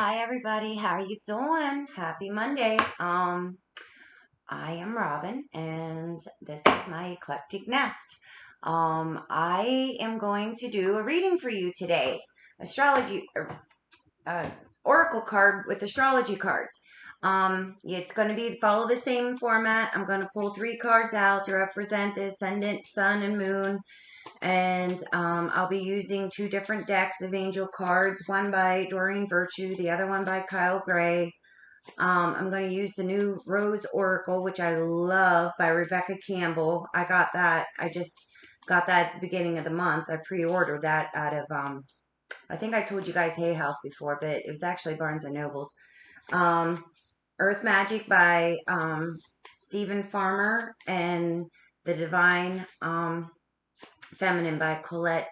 Hi everybody, how are you doing? Happy Monday. I am Robin and this is my eclectic nest. I am going to do a reading for you today. Astrology uh, oracle card with astrology cards. It's going to be follow the same format. I'm going to pull 3 cards out to represent the ascendant, sun, and moon. And I'll be using 2 different decks of angel cards, one by Doreen Virtue, the other one by Kyle Gray. I'm going to use the new Rose Oracle, which I love, by Rebecca Campbell. I just got that at the beginning of the month. I pre-ordered that out of, I think I told you guys Hay House before, but it was actually Barnes & Noble's. Earth Magic by Stephen Farmer, and The Divine Feminine by Colette.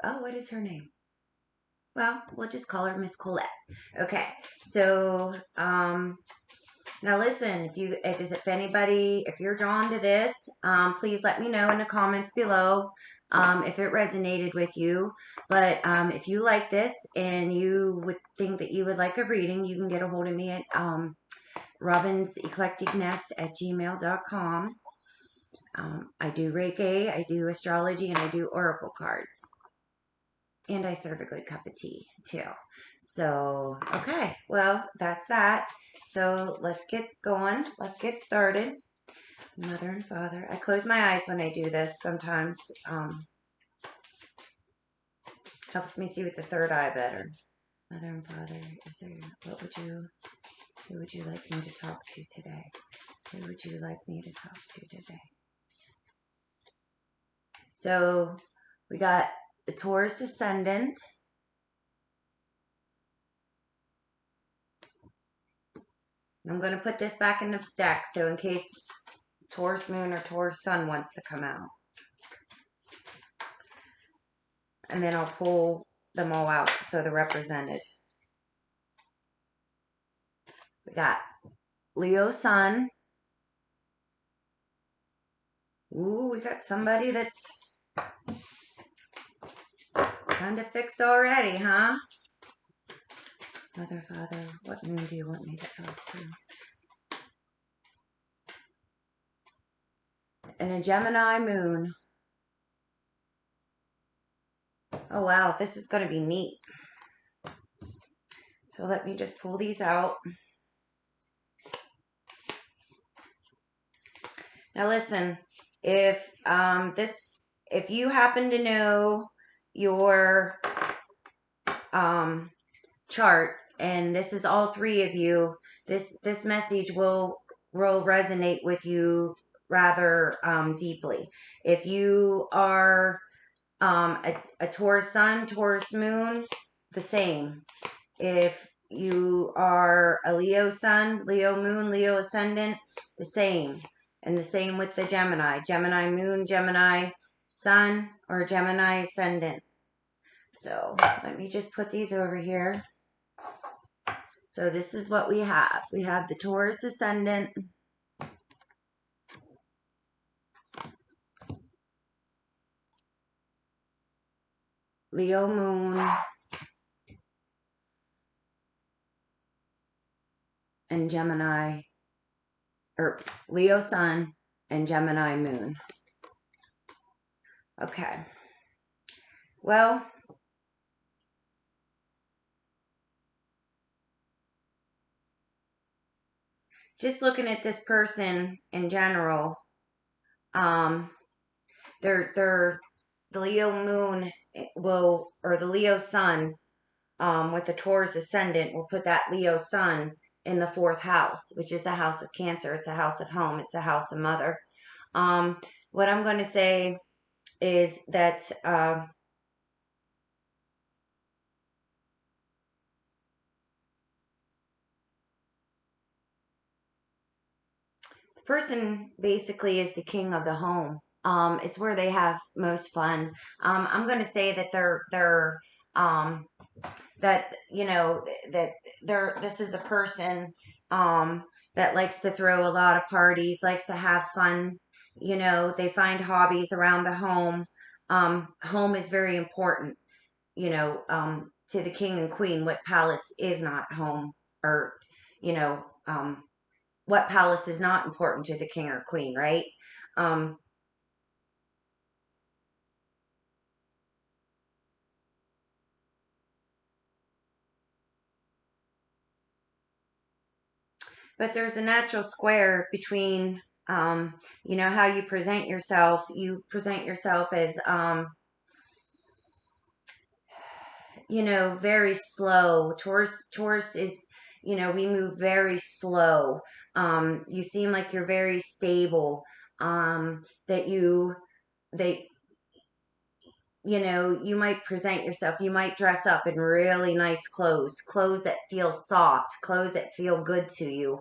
Oh, what is her name? Well, we'll just call her Miss Colette. Okay, so now listen, if you're drawn to this, please let me know in the comments below if it resonated with you. But if you like this and you would think that you would like a reading, you can get a hold of me at robinseclecticnest@gmail.com. I do Reiki, I do astrology, and I do oracle cards. And I serve a good cup of tea, too. So, okay. Well, that's that. So, let's get going. Let's get started. Mother and Father. I close my eyes when I do this sometimes. Helps me see with the third eye better. Mother and Father, who would you like me to talk to today? Who would you like me to talk to today? So, we got the Taurus ascendant. I'm going to put this back in the deck, so in case Taurus moon or Taurus sun wants to come out. And then I'll pull them all out so they're represented. We got Leo sun. Ooh, we got somebody that's kind of fixed already, huh? Mother, Father, what moon do you want me to talk to? And a Gemini moon. Oh, wow, this is going to be neat. So let me just pull these out. Now listen, if you happen to know your chart, and this is all 3 of you, this message will resonate with you rather deeply. If you are a Taurus sun, Taurus moon, the same. If you are a Leo sun, Leo moon, Leo ascendant, the same. And the same with the Gemini. Gemini moon, Gemini sun, or Gemini ascendant. So let me just put these over here. So this is what we have. We have the Taurus ascendant, Leo moon, and Gemini, or Leo sun and Gemini moon. Okay. Well, just looking at this person in general, the Leo moon or the Leo sun, with the Taurus ascendant, will put that Leo sun in the 4th house, which is a house of Cancer. It's a house of home. It's a house of mother. What I'm going to say is that the person basically is the king of the home. It's where they have most fun. I'm going to say that this is a person that likes to throw a lot of parties, likes to have fun. They find hobbies around the home. Home is very important. to the king and queen, what palace is not home, or, you know, what palace is not important to the king or queen, right? Um, but there's a natural square between, how you present yourself. You present yourself as, very slow. Taurus is, we move very slow. You seem like you're very stable. That that you might present yourself, you might dress up in really nice clothes that feel soft, clothes that feel good to you.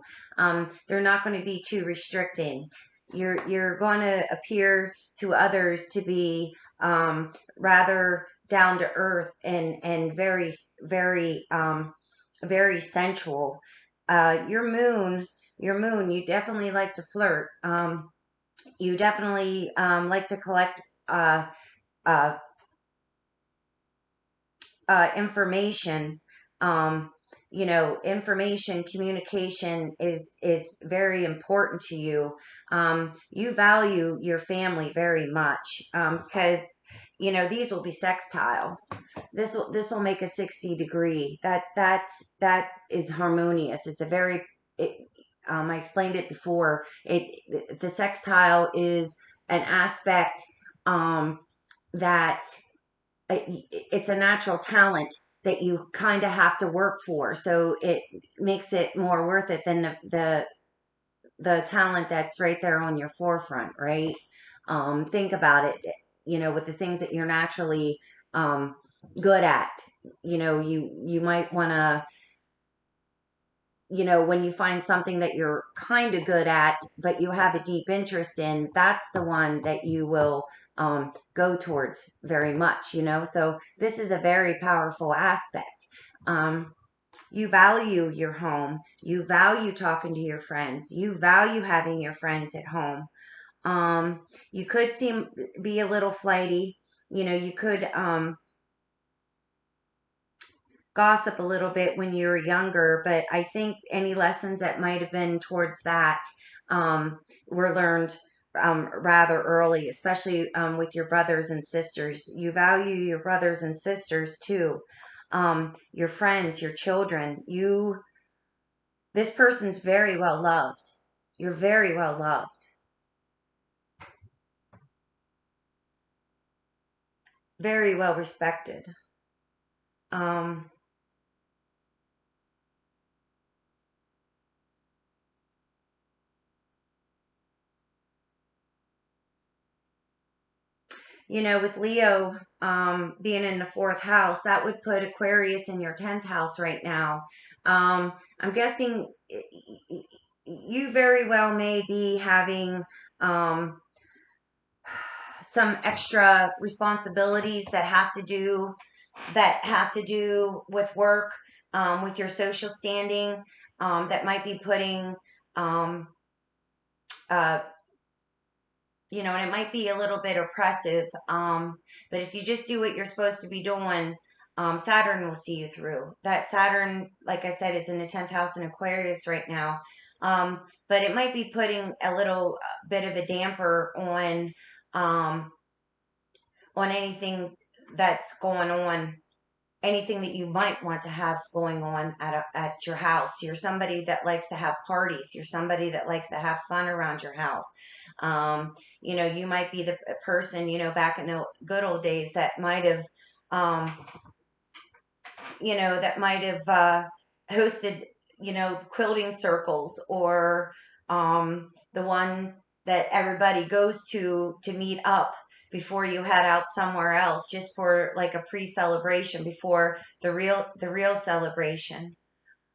They're not going to be too restricting. You're going to appear to others to be rather down to earth and very, very, very sensual. Your moon, you definitely like to flirt. You definitely like to collect uh, uh, information. Information communication is very important to you. You value your family very much, because these will be sextile. This will make a 60 degree. That is harmonious. It's a very it, I explained it before. The sextile is an aspect, that it's a natural talent that you kind of have to work for. So it makes it more worth it than the talent that's right there on your forefront, right? Think about it, with the things that you're naturally um, good at. You might want to, when you find something that you're kind of good at, but you have a deep interest in, that's the one that you will go towards very much, So this is a very powerful aspect. You value your home. You value talking to your friends. You value having your friends at home. You could be a little flighty. You could gossip a little bit when you were younger, but I think any lessons that might have been towards that were learned rather early, especially with your brothers and sisters. You value your brothers and sisters too, your friends, your children. This person's very well loved. You're very well loved, very well respected. Um, with Leo being in the fourth house, that would put Aquarius in your 10th house right now. I'm guessing you very well may be having some extra responsibilities that have to do with work, with your social standing, that might be putting um, uh, and it might be a little bit oppressive. But if you just do what you're supposed to be doing, Saturn will see you through. That Saturn, like I said, is in the 10th house in Aquarius right now. But it might be putting a little bit of a damper um, on anything that's going on, anything that you might want to have going on at your house. You're somebody that likes to have parties. You're somebody that likes to have fun around your house. You might be the person, back in the good old days that might have, um, hosted, quilting circles, or the one that everybody goes to meet up before you head out somewhere else, just for like a pre-celebration before the real celebration.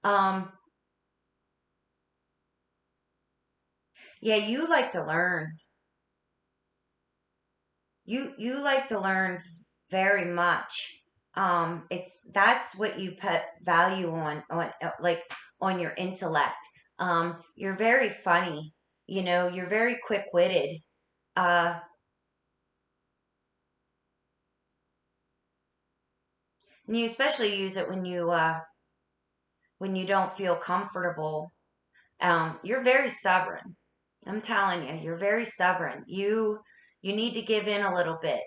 Um, yeah, you like to learn. You like to learn very much. That's what you put value on, like, on your intellect. You're very funny. You're very quick-witted. Uh, And you especially use it when you don't feel comfortable. You're very stubborn. I'm telling you, you're very stubborn. You need to give in a little bit.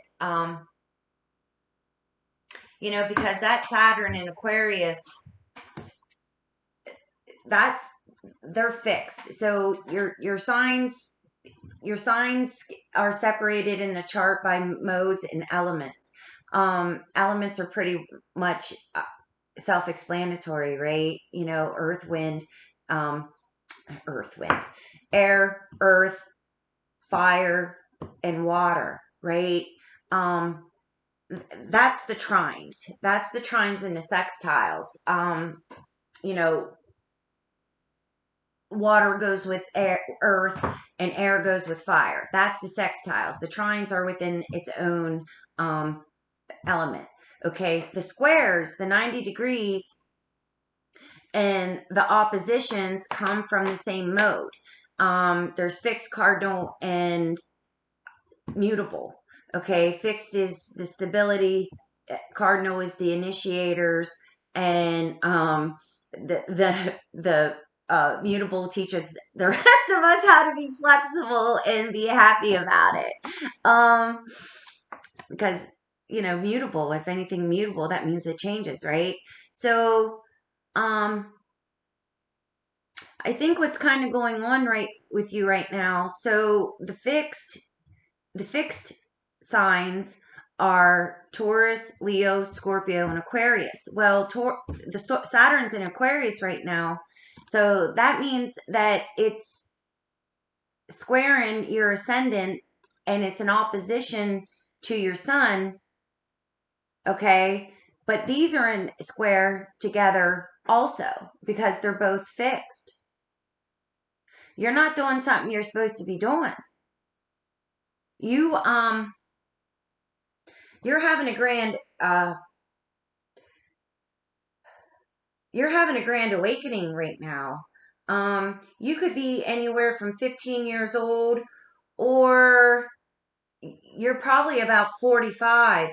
Because that Saturn in Aquarius, that's they're fixed. So your signs are separated in the chart by modes and elements. Elements are pretty much self-explanatory, right? Um, earth, wind, air, earth, fire, and water, right? Um, that's the trines. That's the trines and the sextiles. You know, Water goes with air, earth, and air goes with fire. That's the sextiles. The trines are within its own um, element. Okay, the squares, the 90 degrees, and the oppositions come from the same mode. There's fixed, cardinal, and mutable. Okay, fixed is the stability, cardinal is the initiators, and the mutable teaches the rest of us how to be flexible and be happy about it. Because mutable, if anything mutable, that means it changes, right? So I think what's kind of going on right with you right now, so the fixed signs are Taurus, Leo, Scorpio, and Aquarius. Well, Saturn's in Aquarius right now, so that means that it's squaring your ascendant and it's an opposition to your sun, okay? But these are in square together also because they're both fixed. You're not doing something you're supposed to be doing. You you're having a grand awakening right now. You could be anywhere from 15 years old, or you're probably about 45.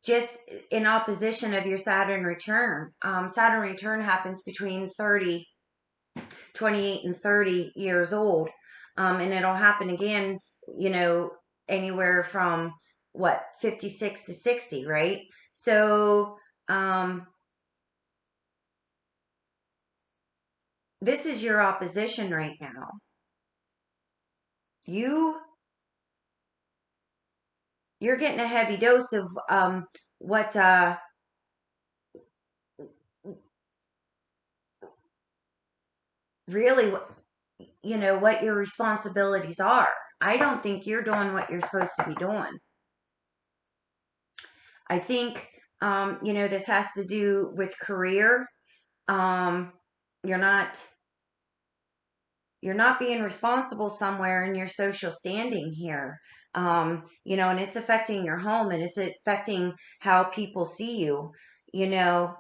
Just in opposition of your Saturn return. Saturn return happens between 28 and 30 years old. And it'll happen again, anywhere from 56 to 60, right? So, this is your opposition right now. You're getting a heavy dose of what really what your responsibilities are. I don't think you're doing what you're supposed to be doing. I think this has to do with career. Um, you're not you're not being responsible somewhere in your social standing here. And it's affecting your home, and it's affecting how people see you. You know,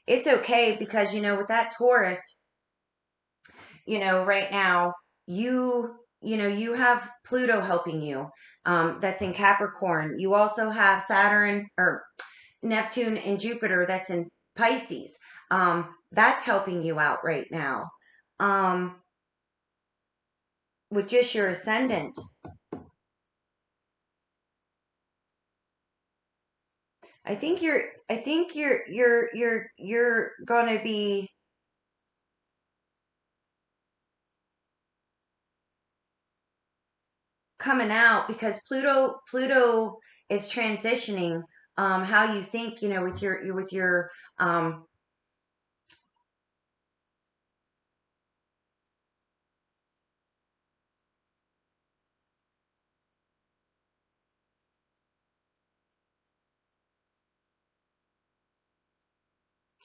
it's okay because with that Taurus, right now you have Pluto helping you. That's in Capricorn. You also have Saturn or Neptune and Jupiter that's in Pisces. That's helping you out right now. With just your ascendant. I think you're gonna be coming out because Pluto is transitioning how you think, with your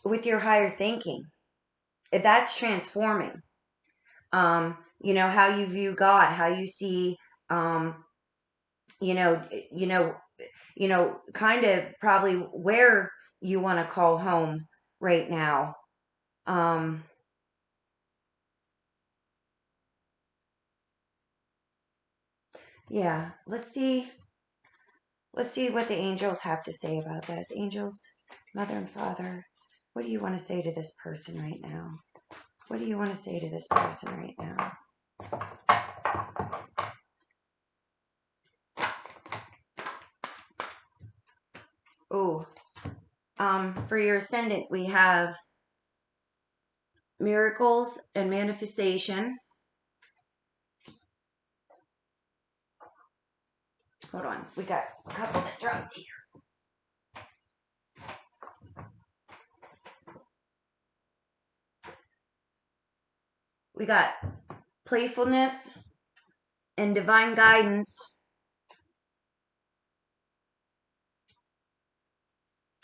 with your higher thinking. That's transforming. How you view God, how you see um you know you know kind of probably where you want to call home right now. um yeah, let's see. Let's see what the angels have to say about this. Angels, Mother and Father, what do you want to say to this person right now? What do you want to say to this person right now? Oh, for your ascendant, we have miracles and manifestation. Hold on, we got a couple that dropped here. We got playfulness and divine guidance.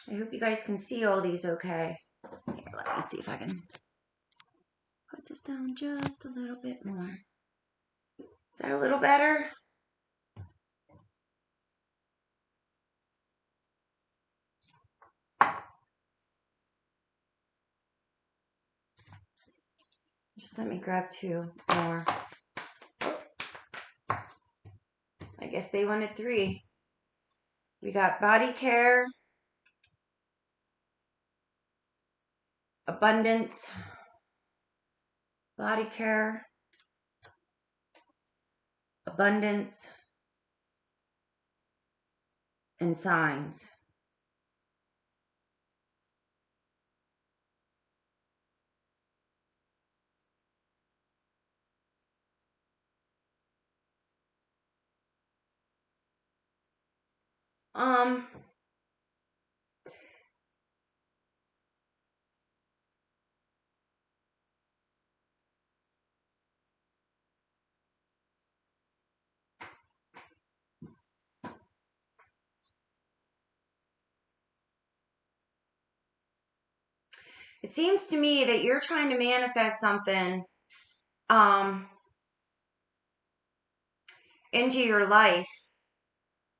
I hope you guys can see all these okay. Here, let me see if I can put this down just a little bit more. Is that a little better? Just let me grab two more. I guess they wanted three. We got body care, abundance, body care, abundance, and signs. It seems to me that you're trying to manifest something into your life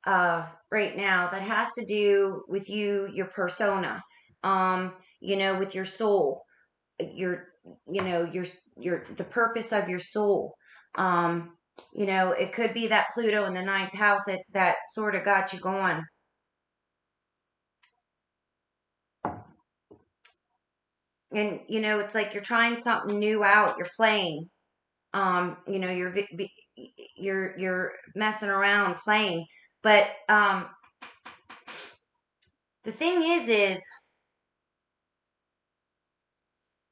right now that has to do with you, your persona, with your soul, your, the purpose of your soul. It could be that Pluto in the ninth house that sort of got you going. And, it's like you're trying something new out. You're playing. You're messing around playing. But the thing is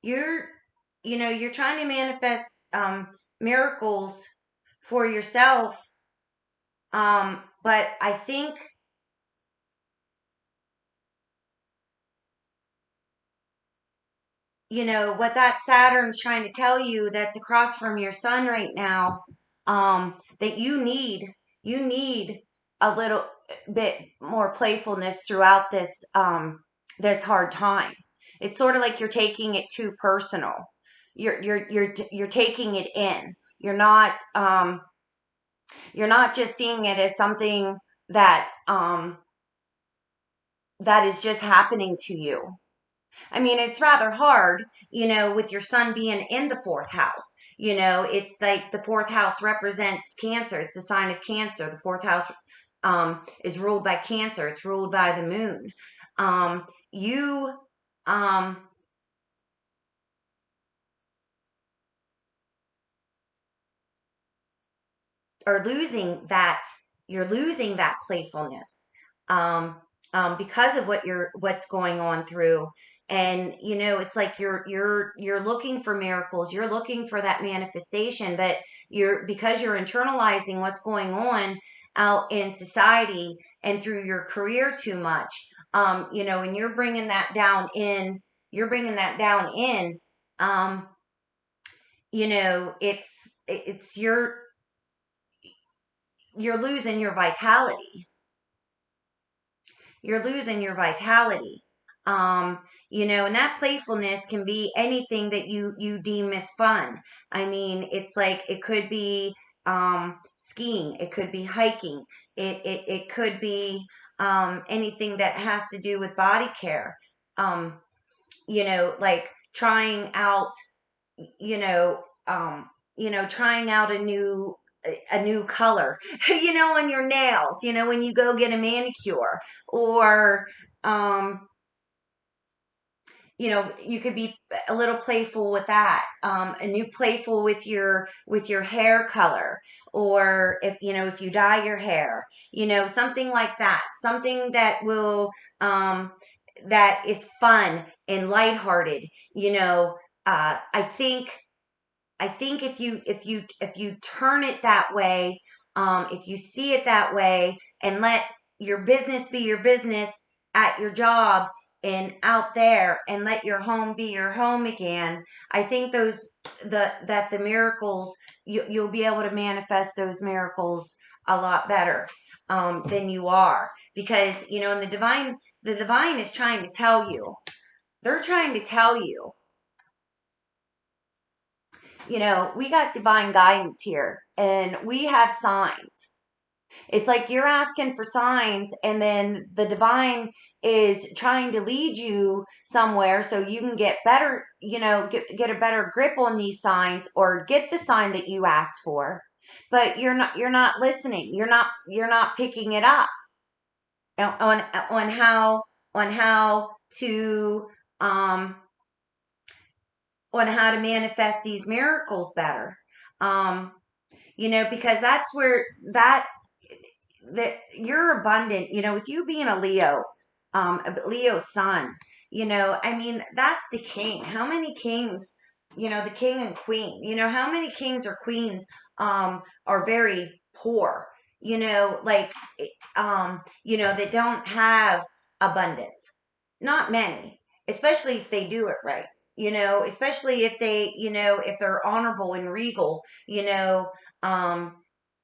you're trying to manifest miracles for yourself. But I think what that Saturn's trying to tell you that's across from your sun right now, that you need a little bit more playfulness throughout this hard time. It's sort of like you're taking it too personal. You're taking it in. You're not just seeing it as something that that is just happening to you. I mean, it's rather hard, with your sun being in the fourth house. It's like the fourth house represents Cancer. It's the sign of Cancer. The fourth house is ruled by Cancer. It's ruled by the moon. You are losing that. You're losing that playfulness because of what's going on through. And it's like you're looking for miracles. You're looking for that manifestation, but because you're internalizing what's going on out in society and through your career too much. And you're bringing that down in. You're bringing that down in. It's you're losing your vitality. You're losing your vitality. And that playfulness can be anything that you deem as fun. I mean, it's like it could be skiing, it could be hiking, it could be anything that has to do with body care. Like trying out, trying out a new a new color, on your nails, when you go get a manicure, or, you could be a little playful with that. A new playful with your hair color, or if you dye your hair, something like that. Something that will that is fun and lighthearted. I think if you turn it that way, if you see it that way, and let your business be your business at your job and out there, and let your home be your home again, I think the miracles, you'll be able to manifest those miracles a lot better than you are, because in the divine is trying to tell you. They're trying to tell you. We got divine guidance here, and we have signs. It's like you're asking for signs, and then the divine is trying to lead you somewhere so you can get better, get a better grip on these signs, or get the sign that you asked for. But you're not listening. You're not picking it up on how to um on how to manifest these miracles better. Um, because that's where that you're abundant, with you being a Leo sun, I mean, that's the king. How many kings, the king and queen, how many kings or queens are very poor, like that don't have abundance? Not many, especially if they do it right. Especially if if they're honorable and regal, um,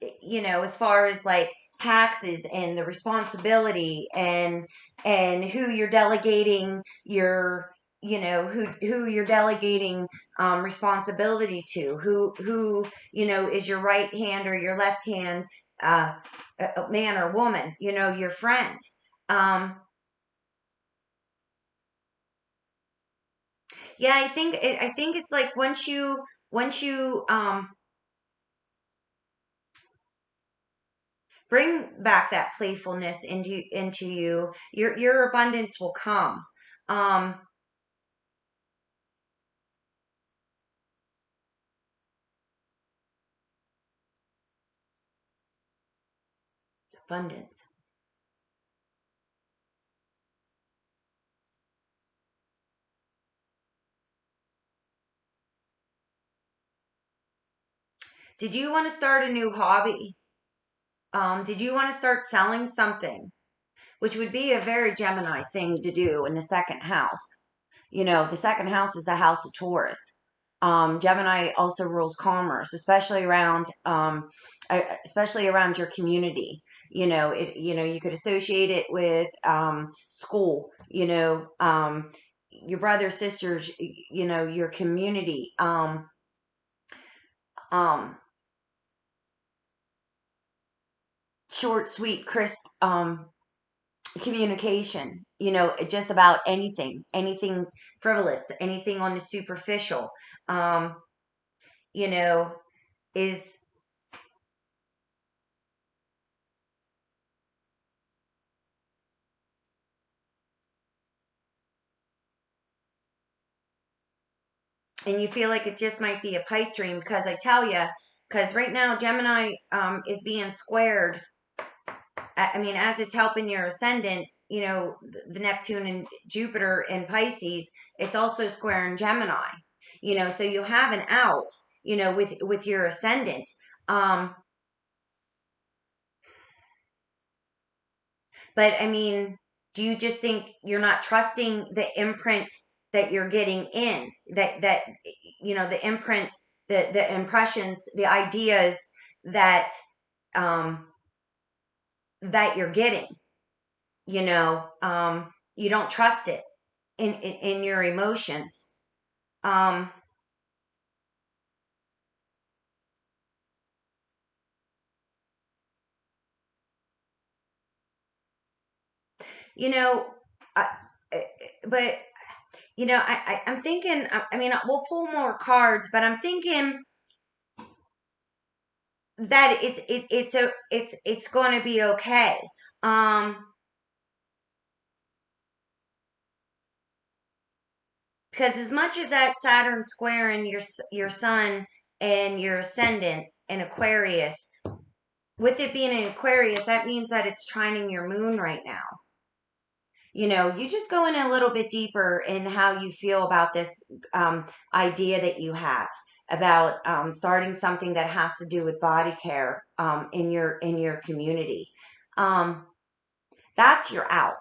as far as like taxes and the responsibility, and who you're delegating who you're delegating responsibility to, who is your right hand or your left hand, uh, man or woman, your friend. Um, yeah, I think it's like once you bring back that playfulness into you, your abundance will come. Um, Abundance. Did you want to start a new hobby? Did you want to start selling something? Which would be a very Gemini thing to do in the second house. The second house is the house of Taurus. Gemini also rules commerce, especially around your community. You could associate it with school. Your brothers, sisters. Your community. Um, Short, sweet, crisp. Communication, just about anything frivolous, anything on the superficial, um, you know, is, and you feel like it just might be a pipe dream, because I tell you, because right now Gemini is being squared. I mean, as it's helping your ascendant, the Neptune and Jupiter and Pisces, it's also square in Gemini. So you have an out, with your ascendant. Um, But I mean, do you just think you're not trusting the imprint that you're getting in? That the imprint, the impressions, the ideas that um that you're getting, you don't trust it in your emotions. Um, you know, I, but I'm thinking. I mean, we'll pull more cards, but I'm thinking that it's going to be okay. Because as much as that Saturn square in your sun and your ascendant in Aquarius, with it being in Aquarius, that means that it's trining your moon right now. You just go in a little bit deeper in how you feel about this idea that you have about starting something that has to do with body care in your community. That's your out.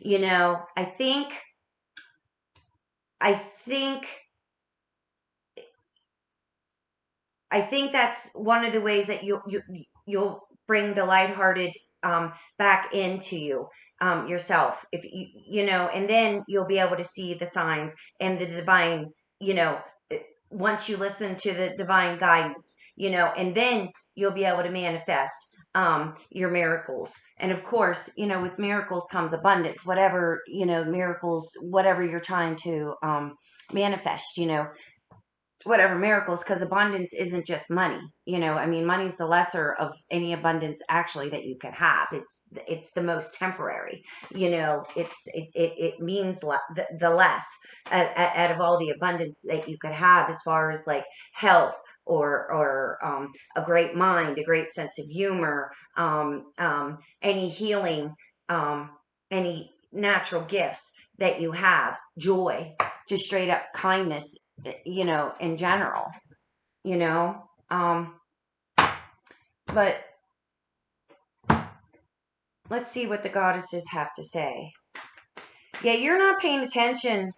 I think I think that's one of the ways that you'll bring the lighthearted back into yourself. If and then you'll be able to see the signs and the divine. You know, once you listen to the divine guidance, and then you'll be able to manifest your miracles. And of course, with miracles comes abundance. Whatever miracles, whatever you're trying to manifest. Whatever miracles, because abundance isn't just money. I mean, money's the lesser of any abundance actually that you can have. It's the most temporary. It means the less out of all the abundance that you could have, as far as like health, or a great mind, a great sense of humor, any healing, any natural gifts that you have, joy, just straight up kindness, in general, you know. But let's see what the goddesses have to say. Yeah, you're not paying attention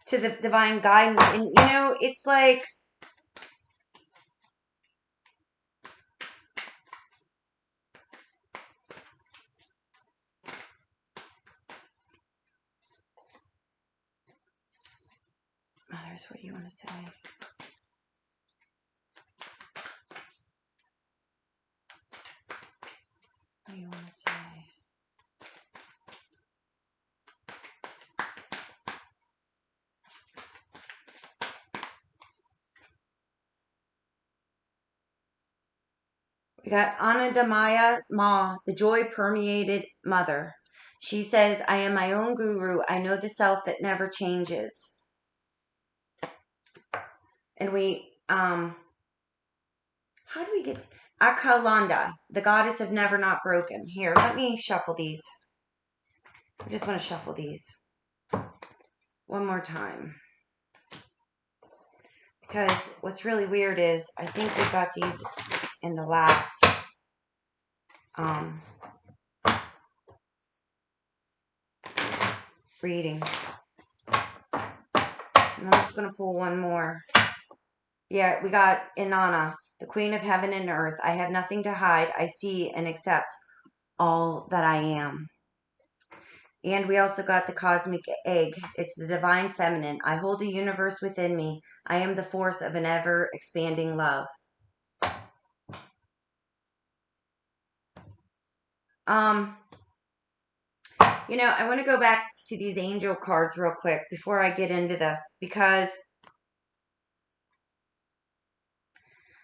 to the divine guidance. And, it's like, mothers, what do you want to say? What do you want to say? We got Anandamaya Ma, the joy permeated mother. She says, I am my own guru. I know the self that never changes. And how do we get Akalanda, the goddess of never not broken? Here, let me shuffle these. I just want to shuffle these one more time. Because what's really weird is I think we got these in the last reading. And I'm just going to pull one more. Yeah, we got Inanna, the queen of heaven and earth. I have nothing to hide. I see and accept all that I am. And we also got the cosmic egg. It's the divine feminine. I hold a universe within me. I am the force of an ever-expanding love. I want to go back to these angel cards real quick before I get into this, because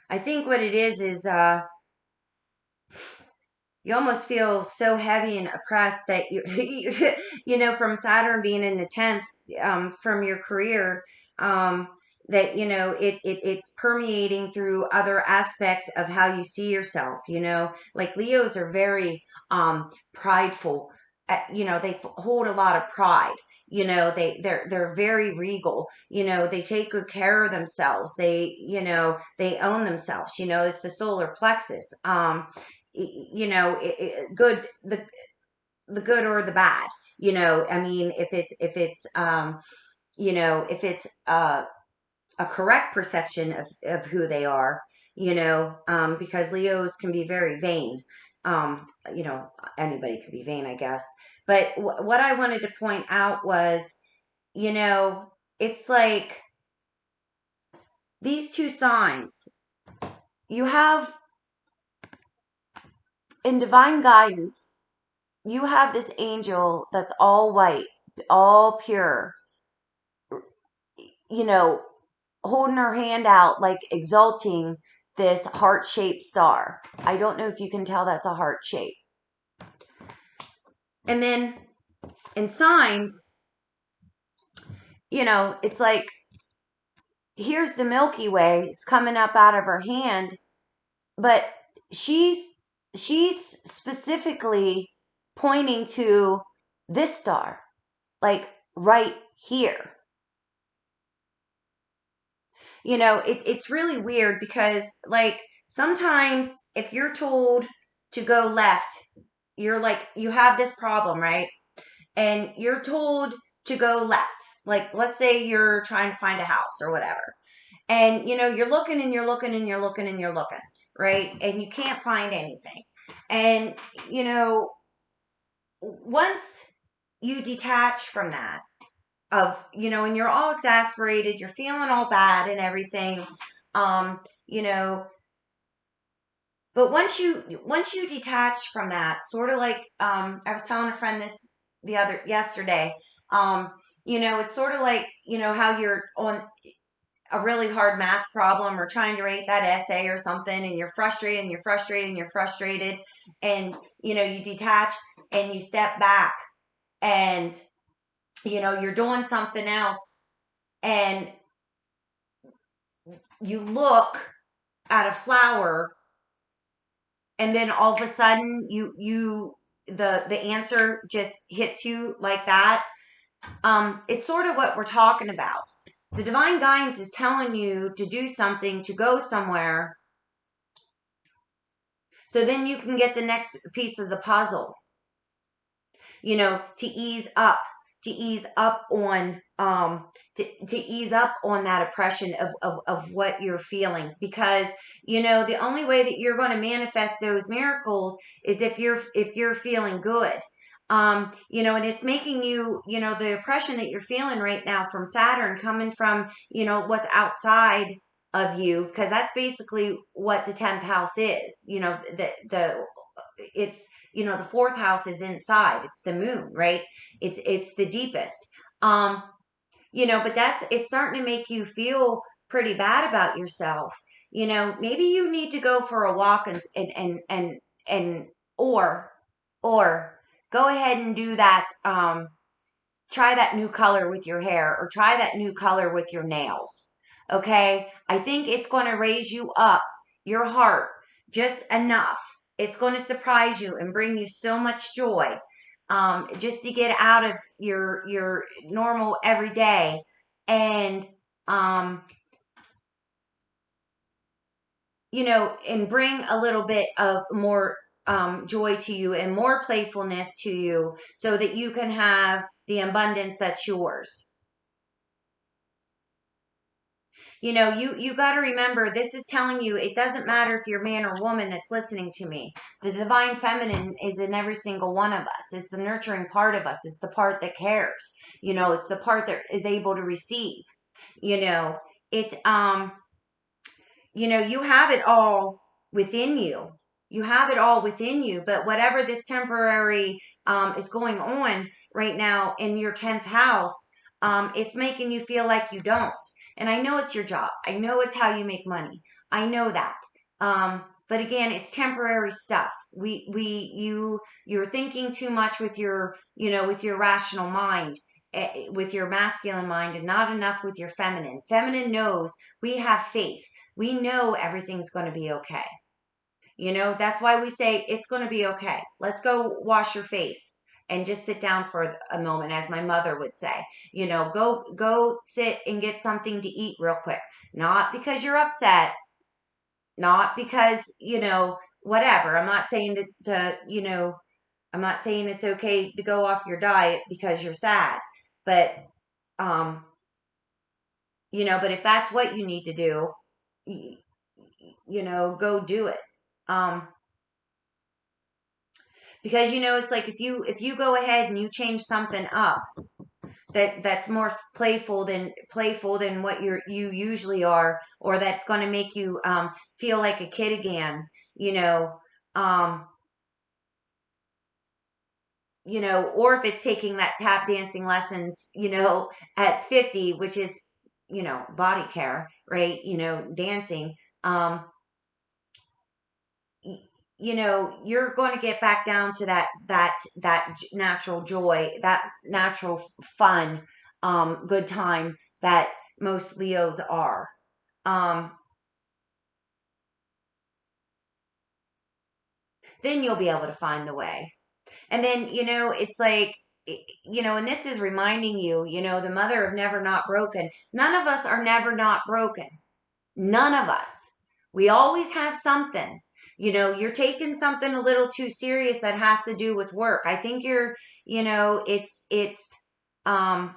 I think what it is you almost feel so heavy and oppressed that from Saturn being in the 10th, from your career, that it's permeating through other aspects of how you see yourself. Like Leos are very prideful. They hold a lot of pride. They're very regal. They take good care of themselves. They own themselves. It's the solar plexus. Good, the good or the bad. I mean, if it's a correct perception of who they are, because Leos can be very vain. Anybody can be vain, I guess. But what I wanted to point out was, it's like these two signs. You have, in divine guidance, you have this angel that's all white, all pure, holding her hand out, like exulting this heart-shaped star. I don't know if you can tell that's a heart shape. And then in signs, it's like, here's the Milky Way. It's coming up out of her hand, but she's specifically pointing to this star, like right here. It's really weird because, like, sometimes if you're told to go left, you're like, you have this problem, right? And you're told to go left. Like, let's say you're trying to find a house or whatever. And, you're looking and you're looking and you're looking and you're looking, right? And you can't find anything. And, once you detach from that, and you're all exasperated, you're feeling all bad and everything, you know, but once you detach from that, sort of like, I was telling a friend this yesterday, it's sort of like, how you're on a really hard math problem or trying to write that essay or something, and you're frustrated and you're frustrated and you're frustrated, and, you detach and you step back, and, you're doing something else, and you look at a flower, and then all of a sudden the answer just hits you like that. It's sort of what we're talking about. The divine guidance is telling you to do something, to go somewhere, so then you can get the next piece of the puzzle, to ease up, on to ease up on that oppression of what you're feeling, because the only way that you're going to manifest those miracles is if you're feeling good. And it's making you, the oppression that you're feeling right now from Saturn coming from, what's outside of you, because that's basically what the 10th house is. It's, the fourth house is inside. It's the moon, right? It's the deepest. But it's starting to make you feel pretty bad about yourself. Maybe you need to go for a walk, and or go ahead and do that. Try that new color with your hair, or try that new color with your nails. Okay? I think it's going to raise you up, your heart, just enough. It's going to surprise you and bring you so much joy. Just to get out of your normal everyday, and and bring a little bit of more joy to you and more playfulness to you, so that you can have the abundance that's yours. You got to remember, this is telling you, it doesn't matter if you're man or woman that's listening to me. The divine feminine is in every single one of us. It's the nurturing part of us. It's the part that cares. It's the part that is able to receive. It you have it all within you. You have it all within you, but whatever this temporary is going on right now in your 10th house, it's making you feel like you don't. And I know it's your job. I know it's how you make money. I know that. But again, it's temporary stuff. You're thinking too much with your, with your rational mind, with your masculine mind, and not enough with your feminine. Feminine knows, we have faith. We know everything's going to be okay. That's why we say it's going to be okay. Let's go wash your face and just sit down for a moment, as my mother would say. Go sit and get something to eat real quick. Not because you're upset, not because, whatever. I'm not saying I'm not saying it's okay to go off your diet because you're sad, but but if that's what you need to do, go do it. Because it's like, if you go ahead and you change something up that's more playful than what you usually are, or that's going to make you feel like a kid again, um or if it's taking that tap dancing lessons, at 50, which is, body care, right? Dancing. you're going to get back down to that natural joy, that natural fun, good time that most Leos are. Then you'll be able to find the way. And then, it's like, and this is reminding you, the mother of never not broken. None of us are never not broken. None of us. We always have something. You're taking something a little too serious that has to do with work. I think you're, um,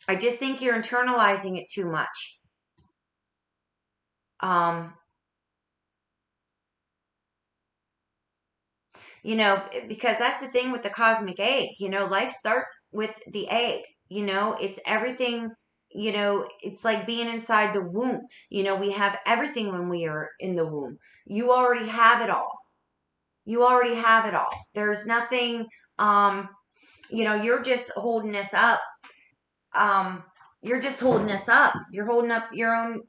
I just think you're internalizing it too much. Um, because that's the thing with the cosmic egg. Life starts with the egg. It's everything. It's like being inside the womb. We have everything when we are in the womb. You already have it all. You already have it all. There's nothing, you're just holding us up. You're just holding us up. You're holding up your own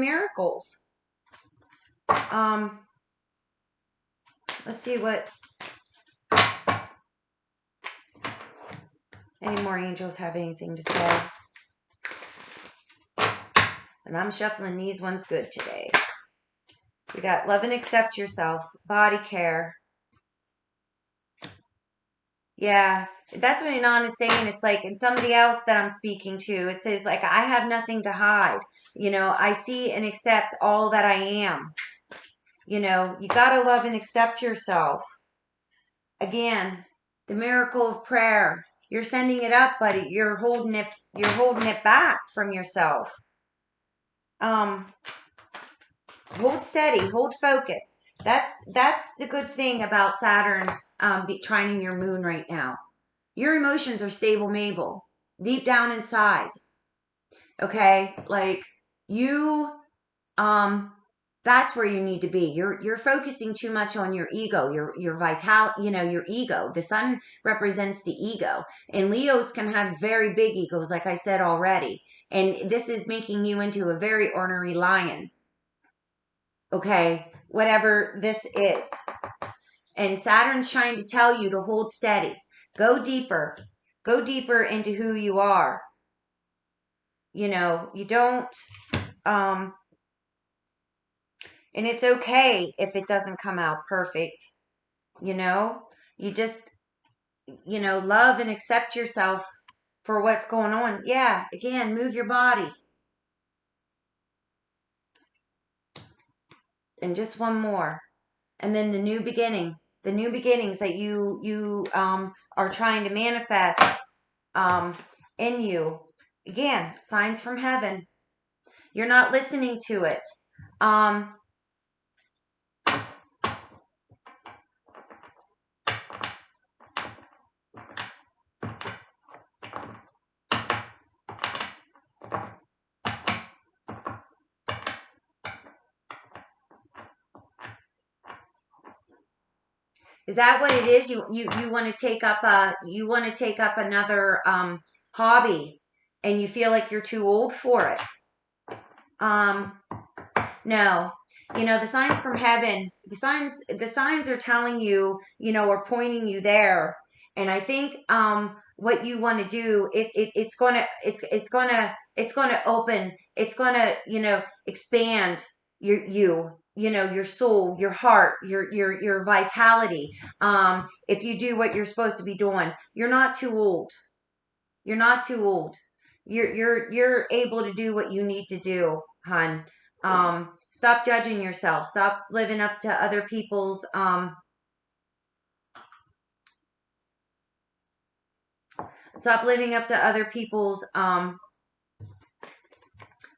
miracles. Let's see what any more angels have anything to say. And I'm shuffling these ones good today. We got love and accept yourself, body care. Yeah, that's what Inan is saying. It's like, and somebody else that I'm speaking to, it says like, I have nothing to hide. I see and accept all that I am. You got to love and accept yourself. Again, the miracle of prayer. You're sending it up, but you're holding it back from yourself. Hold steady, hold focus. That's the good thing about Saturn trining your moon right now. Your emotions are stable, Mabel, deep down inside. Okay, like you, that's where you need to be. You're focusing too much on your ego, your vital, your ego. The sun represents the ego, and Leos can have very big egos, like I said already. And this is making you into a very ornery lion. Okay, whatever this is. And Saturn's trying to tell you to hold steady. Go deeper. Go deeper into who you are. You don't, and it's okay if it doesn't come out perfect. You just, love and accept yourself for what's going on. Yeah, again, move your body. And just one more. And then the new beginning. The new beginnings that you are trying to manifest in you. Again, signs from heaven. You're not listening to it. Is that what it is? You want to take up another hobby, and you feel like you're too old for it. No. The signs from heaven, the signs are telling you, or pointing you there. And I think what you want to do, it's gonna open, it's gonna, expand your soul, your heart, your vitality. If you do what you're supposed to be doing, you're not too old. You're not too old. You're able to do what you need to do, hun. Stop judging yourself. Stop living up to other people's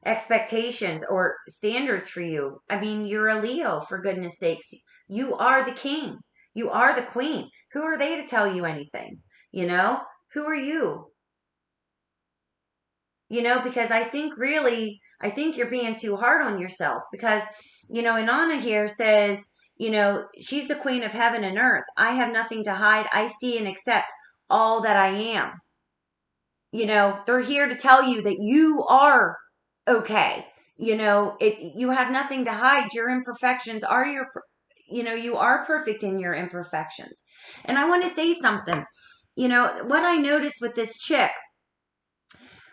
expectations or standards for you. I mean, you're a Leo, for goodness sakes. You are the king. You are the queen. Who are they to tell you anything? Who are you? Because I think you're being too hard on yourself, because, Inanna here says, she's the queen of heaven and earth. I have nothing to hide. I see and accept all that I am. They're here to tell you that you are okay. you have nothing to hide. Your imperfections are you are perfect in your imperfections. And I want to say something. What I noticed with this chick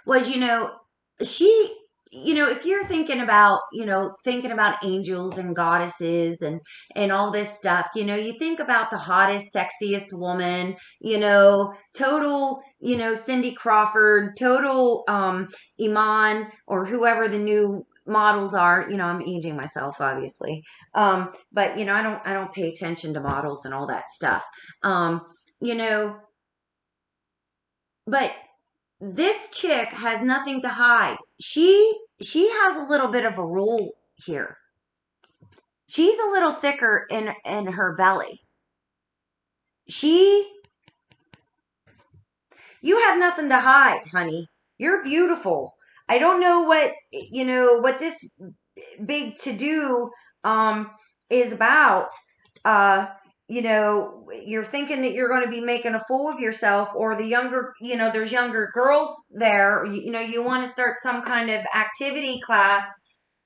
was, she, if you're thinking about angels and goddesses and all this stuff, you think about the hottest, sexiest woman, total, Cindy Crawford, total, Iman, or whoever the new models are. I'm aging myself, obviously. But I don't pay attention to models and all that stuff. You know, but this chick has nothing to hide. She has a little bit of a rule here. She's a little thicker in her belly. She You have nothing to hide, honey. You're beautiful. I don't know what this big to do is about. uh you're thinking that you're going to be making a fool of yourself, or the younger, there's younger girls there. You want to start some kind of activity class,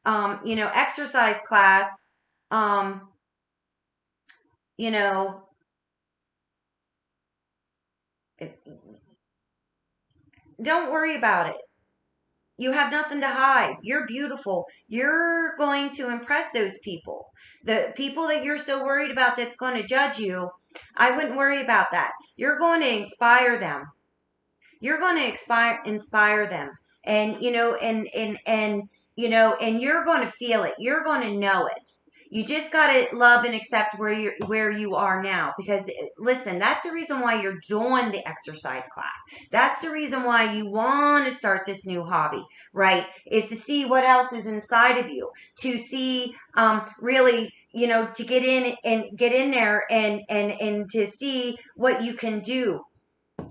exercise class. um you know don't worry about it. You have nothing to hide. You're beautiful. You're going to impress those people. The people that you're so worried about that's going to judge you, I wouldn't worry about that. You're going to inspire them. You're going to inspire them. And and you're going to feel it. You're going to know it. You just got to love and accept where you are now, because listen, that's the reason why you're doing the exercise class. That's the reason why you want to start this new hobby, right? Is to see what else is inside of you, to see, really, to get in there and to see what you can do.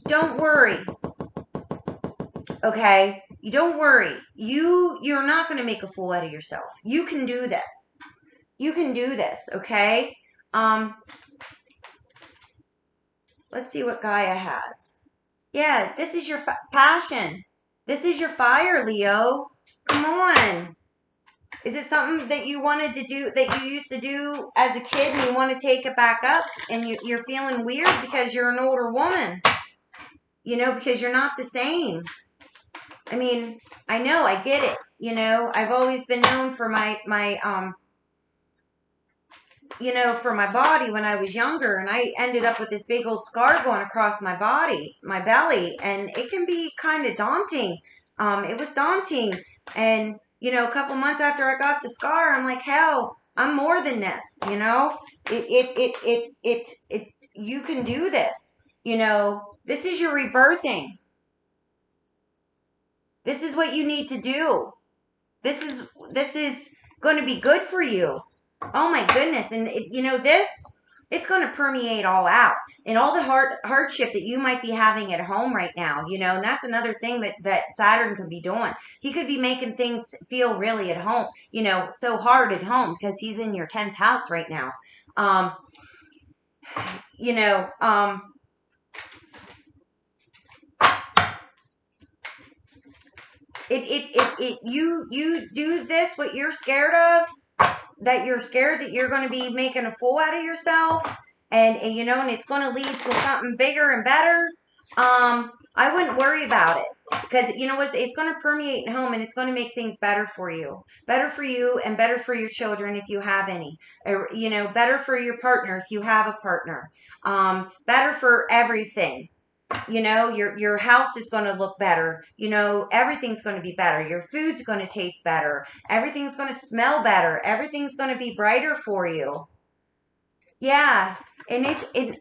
Don't worry. Okay, you don't worry. You're not going to make a fool out of yourself. You can do this. You can do this. Okay. um let's see what Gaia has. Yeah, this is your passion. This is your fire, Leo. Come on. Is it something that you wanted to do, that you used to do as a kid, and you want to take it back up, and you're feeling weird because you're an older woman, because you're not the same? I mean, I know, I get it. I've always been known for for my body when I was younger, and I ended up with this big old scar going across my body, my belly, and it can be kind of daunting. It was daunting, and a couple months after I got the scar, I'm like, hell, I'm more than this. You can do this. This is your rebirthing. This is what you need to do. This is going to be good for you. Oh my goodness. And it's going to permeate all out, and all the hardship that you might be having at home right now, and that's another thing that Saturn could be doing. He could be making things feel really at home, so hard at home, because he's in your 10th house right now. Um, you know, um, you do this, what you're scared of, that you're scared that you're going to be making a fool out of yourself, and it's going to lead to something bigger and better. I wouldn't worry about it, because it's going to permeate in home, and it's going to make things better for you, and better for your children if you have any, or better for your partner if you have a partner, better for everything. Your house is going to look better. Everything's going to be better. Your food's going to taste better. Everything's going to smell better. Everything's going to be brighter for you. Yeah. And and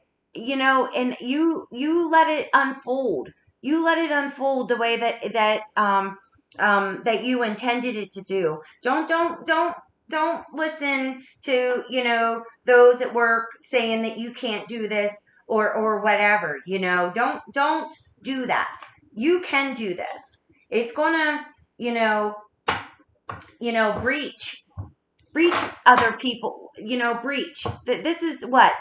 you let it unfold. You let it unfold the way that you intended it to do. Don't listen to, those at work saying that you can't do this, or whatever. Don't do that. You can do this. It's gonna, you know, breach other people, breach. This is what,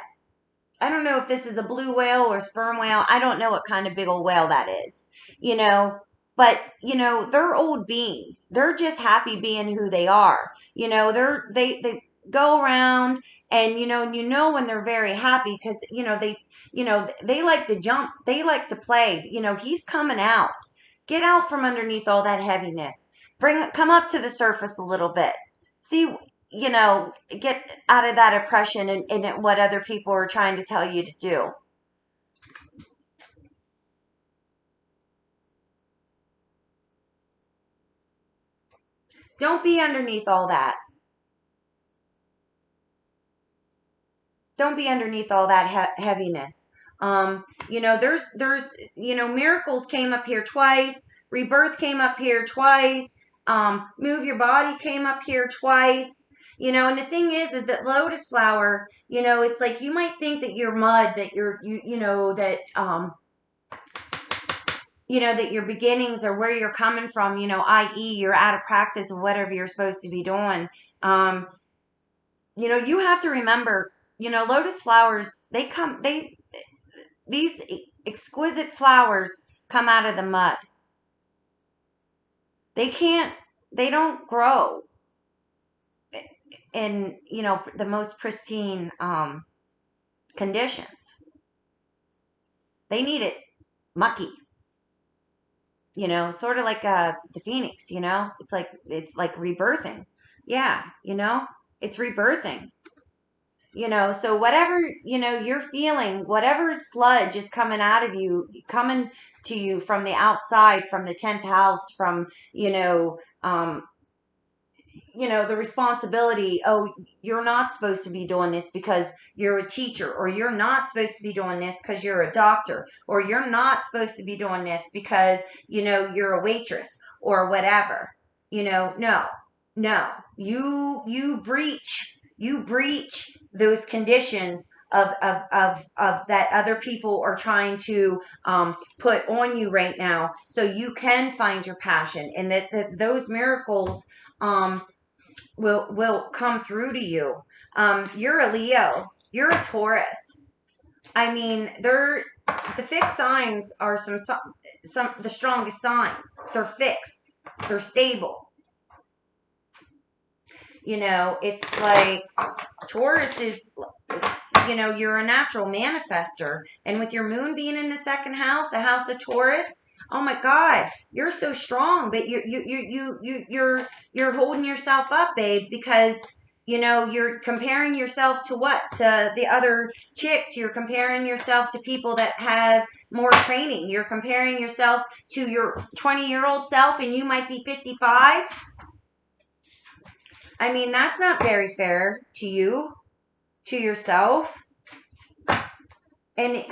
I don't know if this is a blue whale or sperm whale. I don't know what kind of big old whale that is. You know, but they're old beings. They're just happy being who they are. They go around, and when they're very happy, because they like to jump, they like to play. He's coming out. Get out from underneath all that heaviness. Come up to the surface a little bit. See, get out of that oppression, and what other people are trying to tell you to do. Don't be underneath all that. Don't be underneath all that heaviness. There's miracles came up here twice. Rebirth came up here twice. Move your body came up here twice. And the thing is that lotus flower, it's like you might think that you're mud, that that your beginnings are where you're coming from, i.e. you're out of practice of whatever you're supposed to be doing. You have to remember, lotus flowers, these exquisite flowers come out of the mud. They don't grow in, the most pristine conditions. They need it mucky. Sort of like the phoenix, it's like rebirthing. Yeah, it's rebirthing. So whatever, you're feeling, whatever sludge is coming out of you, coming to you from the outside, from the 10th house, from, the responsibility. Oh, you're not supposed to be doing this because you're a teacher, or you're not supposed to be doing this because you're a doctor, or you're not supposed to be doing this because, you're a waitress or whatever. No, you breach those conditions of that other people are trying to put on you right now, so you can find your passion, and that those miracles will come through to you. You're a Leo. You're a Taurus. I mean, the fixed signs are some the strongest signs. They're fixed. They're stable. It's like Taurus is, you're a natural manifester, and with your moon being in the second house, the house of Taurus. Oh my God, you're so strong, but you're holding yourself up, babe, because you're comparing yourself to what? To the other chicks. You're comparing yourself to people that have more training. You're comparing yourself to your 20-year-old self, and you might be 55. I mean, that's not very fair to you, to yourself. And,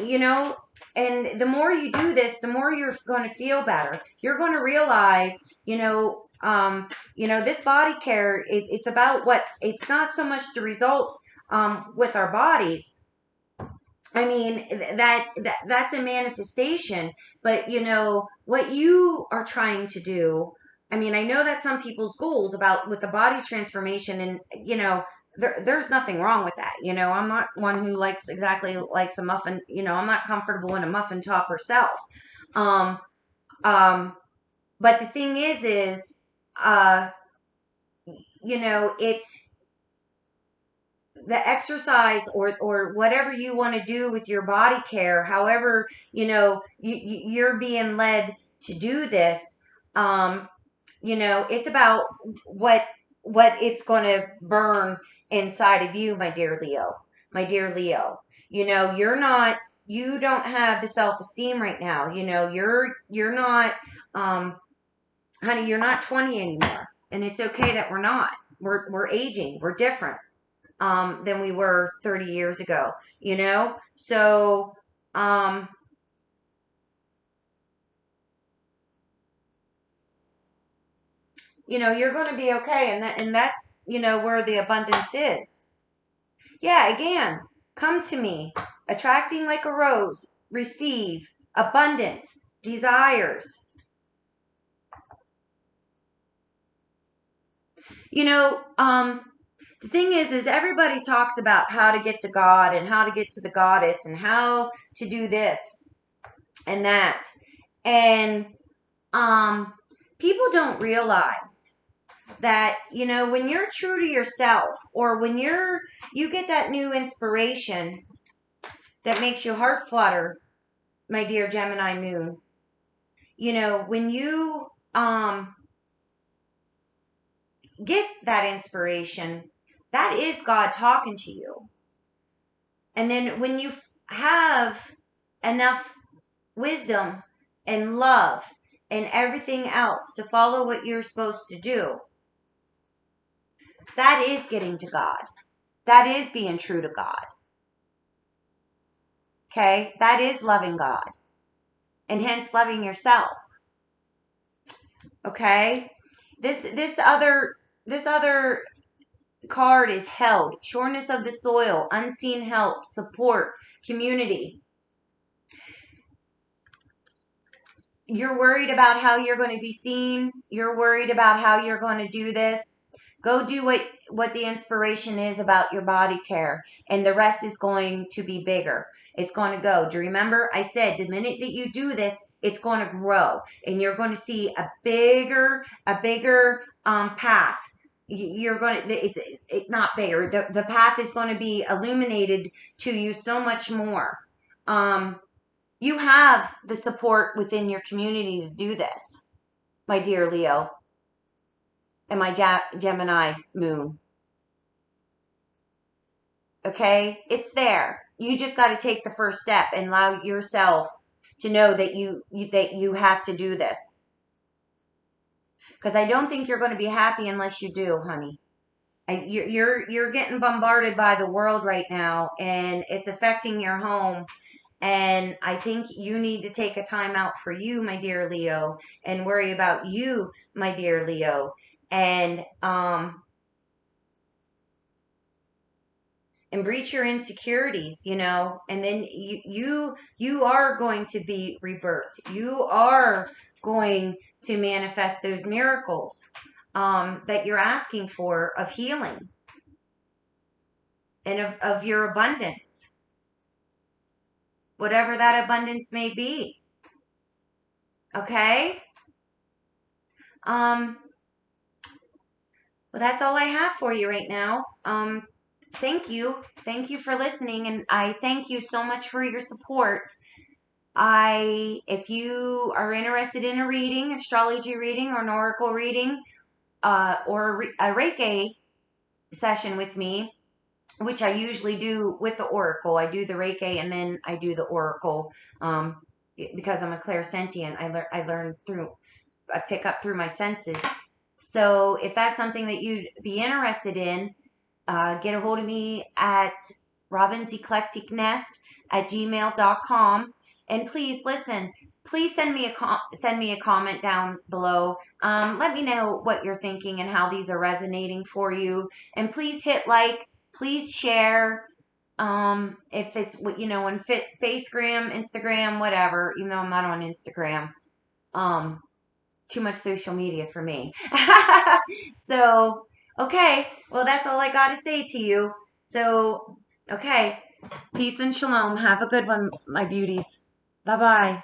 and the more you do this, the more you're going to feel better. You're going to realize, this body care, it's about it's not so much the results with our bodies. I mean, that's a manifestation, but what you are trying to do. I mean, I know that some people's goals about with the body transformation, and there's nothing wrong with that. I'm not one who likes a muffin. I'm not comfortable in a muffin top herself. Um, but the thing is, it's the exercise or whatever you want to do with your body care. However, you're being led to do this. It's about what it's going to burn inside of you, my dear Leo. My dear Leo. You don't have the self-esteem right now. You're not honey, you're not 20 anymore. And it's okay that we're not. We're aging. We're different than we were 30 years ago. So you're going to be okay, and that's where the abundance is. Yeah, again, come to me, attracting like a rose, receive abundance, desires. The thing is everybody talks about how to get to God and how to get to the goddess and how to do this and that. And People don't realize that, you know, when you're true to yourself, or when you get that new inspiration that makes your heart flutter, my dear Gemini moon, you know, when you get that inspiration, that is God talking to you. And then when you have enough wisdom and love and everything else to follow what you're supposed to do, that is getting to God. That is being true to God. Okay? That is loving God. And hence loving yourself. Okay? This other card is held. Sureness of the soil, unseen help, support, community. You're worried about how you're going to be seen. You're worried about how you're going to do this. Go do what the inspiration is about your body care, and the rest is going to be bigger. It's going to go. Do you remember I said the minute that you do this, it's going to grow, and you're going to see a bigger path. You're going to, it's not bigger. The path is going to be illuminated to you so much more. You have the support within your community to do this, my dear Leo and my Gemini moon. Okay? It's there. You just got to take the first step and allow yourself to know that you have to do this. Because I don't think you're going to be happy unless you do, honey. You're getting bombarded by the world right now, and it's affecting your home. And I think you need to take a time out for you, my dear Leo, and worry about you, my dear Leo. And breach your insecurities, you know, and then you are going to be rebirthed. You are going to manifest those miracles that you're asking for, of healing and of your abundance, whatever that abundance may be. Okay? Well, that's all I have for you right now. Thank you. Thank you for listening, and I thank you so much for your support. If you are interested in a reading, astrology reading, or an oracle reading, or a Reiki session with me, which I usually do with the oracle. I do the Reiki and then I do the oracle, because I'm a clairsentient. I pick up through my senses. So if that's something that you'd be interested in, get a hold of me at robinseclecticnest@gmail.com. And please listen. Please send me a comment down below. Let me know what you're thinking and how these are resonating for you. And please hit like. Please share. If it's, you know, on Facegram, Instagram, whatever. Even though I'm not on Instagram. Too much social media for me. So, okay. Well, that's all I got to say to you. So, okay. Peace and shalom. Have a good one, my beauties. Bye-bye.